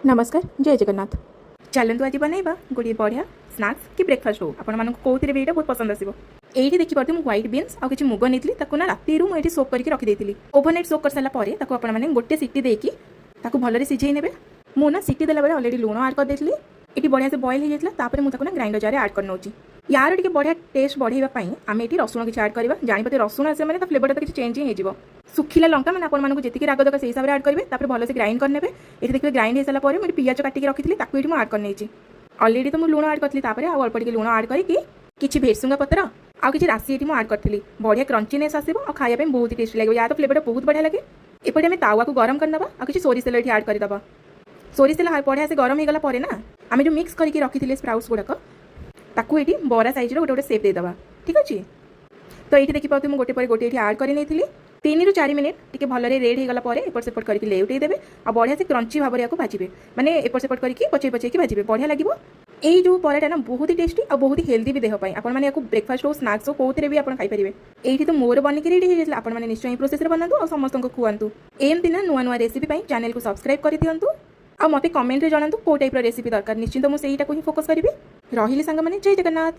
नमस्कार जय जगन्नाथ। चलतु आज बनइबा गोटे बढ़िया स्नाक्स कि ब्रेकफास्ट हो आपण कौन भी बहुत पसंद आसो। ये देखिए मुझे व्हाइट बीन्स और किसी मुग नहीं ना राति मुझे सोक करके रखी ओभरनाइट सोक कर सारापर आपने गोटे सीटी देकी भलि सीझे ने मुझे सीटी देला बेले अलरेडी लुण आड कर ये बढ़िया से बॉयल हो जाता मुझे ग्राइंडर जार आड कर नौची यार टे बढ़िया टेस्ट बढ़ाई आम ये रसुण किसी आड करवा जानीपते रसुण आसे मैंने फ्लेवर तो किसी चेंज ही हो सुखिला लंका मैंने आपको जी राग दरकार से हिसाब से आड करेंगे भल से ग्राइंड करने ये देखिए ग्राइंड हो सारापर मुझे पियाज काटिक रखी ये आड कर अलरेडी तो मुझे लुण आड करी अल्प टे लुण आड करके भेरसुंगा पत्र आउ कि राशि ये आड करी बढ़िया क्रंचीनेस आसो और खाया बहुत टेस्ट लगे या तो फ्लेवर बहुत बढ़िया लगे एपटे आम तावा को गरम करदे और किसी सोरिष तेल ये आड करदे सोरिष तेल बढ़िया से गरम होगला ना आम जो मिक्स करके रखी स्प्राउट्स गुड़ाक ताकू ये बरा साइज गोटे गोटे सेप देदेबा ठीक अच्छे। तो ये देखिए मुझे गोटे पर गोटे ये आड कर 3 ରୁ 4 मिनिट टी भल रेड होगला एपट सेपट करके लेउटे देवे और बढ़िया से क्रंची भाव में भाजपे माने एपट सेपट करके पचे पचे भाजपे बढ़िया लगे। यही जो पराटा ना बहुत ही टेस्टी और बहुत ही हेल्दी भी देहपाई आपने ब्रेकफास्ट हो स्नाक्स हो कौन भी आप खाईपर ये तो मोर बनिक रेडी हो जाता निश्चय प्रोसेस बनातु और समस्त खुआतु एमती ना नुआ नुआ रेसिपी चैनल को सब्सक्राइब कर दिंतु और मत कमेंट रे जनातु कौ टाइप रेसिपी दरकार निश्चिंत मुझे ही फोकस करी रही सांग मैंने जय जगन्नाथ।